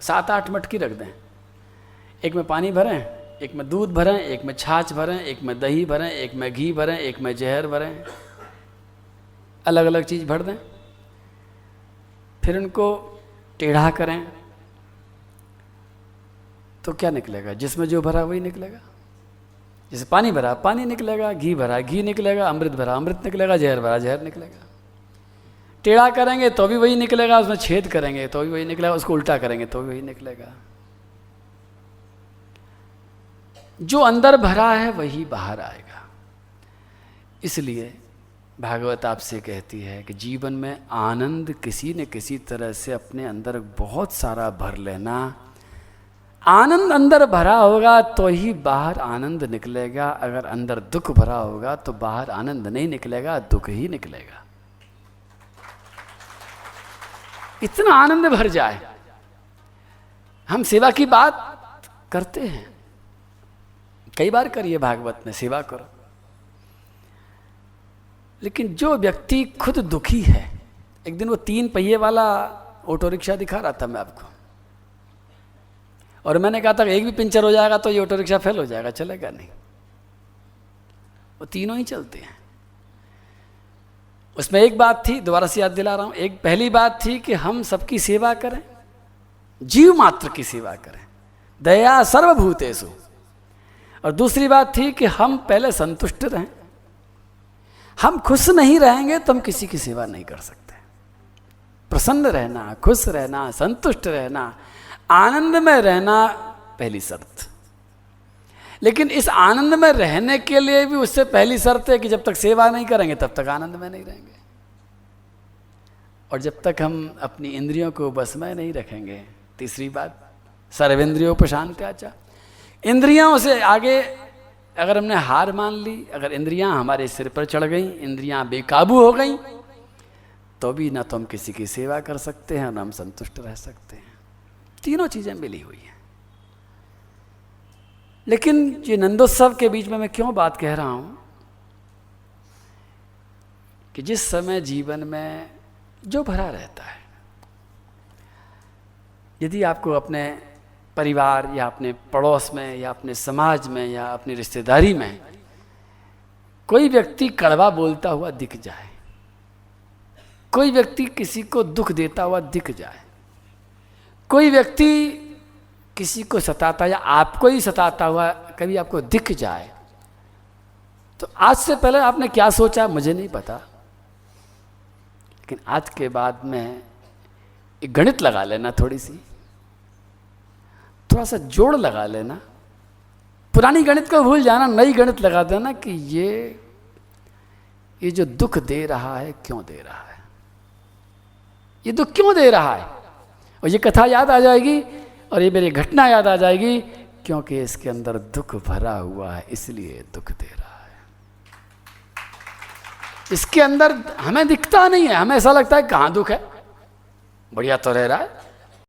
7-8 मटकी रख दें, एक में पानी भरें, एक में दूध भरें, एक में छाछ भरें, एक में दही भरें, एक में घी भरें, एक में जहर भरें, अलग अलग चीज़ भर दें। फिर उनको टेढ़ा करें तो क्या निकलेगा? जिसमें जो भरा वही निकलेगा। जैसे पानी भरा पानी निकलेगा, घी भरा घी निकलेगा, अमृत भरा अमृत निकलेगा, जहर भरा जहर निकलेगा। टेढ़ा करेंगे तो भी वही निकलेगा, उसमें छेद करेंगे तो भी वही निकलेगा, उसको उल्टा करेंगे तो भी वही निकलेगा। जो अंदर भरा है वही बाहर आएगा। इसलिए भागवत आपसे कहती है कि जीवन में आनंद किसी न किसी तरह से अपने अंदर बहुत सारा भर लेना। आनंद अंदर भरा होगा तो ही बाहर आनंद निकलेगा। अगर अंदर दुख भरा होगा तो बाहर आनंद नहीं निकलेगा, दुख ही निकलेगा। इतना आनंद भर जाए। हम सेवा की बात करते हैं, कई बार करिए, भागवत में सेवा करो, लेकिन जो व्यक्ति खुद दुखी है, एक दिन वो 3 पहिए वाला ऑटो रिक्शा दिखा रहा था मैं आपको, और मैंने कहा था एक भी पंचर हो जाएगा तो ये ऑटो रिक्शा फेल हो जाएगा, चलेगा नहीं। वो तीनों ही चलते हैं। उसमें एक बात थी, दोबारा से याद दिला रहा हूं, एक पहली बात थी कि हम सबकी सेवा करें, जीव मात्र की सेवा करें, दया सर्वभूतेषु। और दूसरी बात थी कि हम पहले संतुष्ट रहें। हम खुश नहीं रहेंगे तो हम किसी की सेवा नहीं कर सकते। प्रसन्न रहना, खुश रहना, संतुष्ट रहना, आनंद में रहना पहली शर्त। लेकिन इस आनंद में रहने के लिए भी उससे पहली शर्त है कि जब तक सेवा नहीं करेंगे तब तक आनंद में नहीं रहेंगे। और जब तक हम अपनी इंद्रियों को बस में नहीं रखेंगे, तीसरी बात, सर्वेंद्रियोपशांत्याचा, इंद्रियों से आगे अगर हमने हार मान ली, अगर इंद्रियां हमारे सिर पर चढ़ गई, इंद्रियां बेकाबू हो गई, तो भी ना तो हम किसी की सेवा कर सकते हैं ना हम संतुष्ट रह सकते हैं। तीनों चीजें मिली हुई हैं। लेकिन ये नंदोत्सव के बीच में मैं क्यों बात कह रहा हूं कि जिस समय जीवन में जो भरा रहता है, यदि आपको अपने परिवार या अपने पड़ोस में या अपने समाज में या अपनी रिश्तेदारी में कोई व्यक्ति कड़वा बोलता हुआ दिख जाए, कोई व्यक्ति किसी को दुख देता हुआ दिख जाए, कोई व्यक्ति किसी को सताता या आपको ही सताता हुआ कभी आपको दिख जाए, तो आज से पहले आपने क्या सोचा मुझे नहीं पता, लेकिन आज के बाद में एक गणित लगा लेना, थोड़ा सा जोड़ लगा लेना, पुरानी गणित को भूल जाना, नई गणित लगा देना कि ये जो दुख दे रहा है क्यों दे रहा है, ये दुख क्यों दे रहा है। और ये कथा याद आ जाएगी और ये मेरी घटना याद आ जाएगी, क्योंकि इसके अंदर दुख भरा हुआ है इसलिए दुख दे रहा है। इसके अंदर हमें दिखता नहीं है, हमें ऐसा लगता है कहाँ दुख है, बढ़िया तो रह रहा है,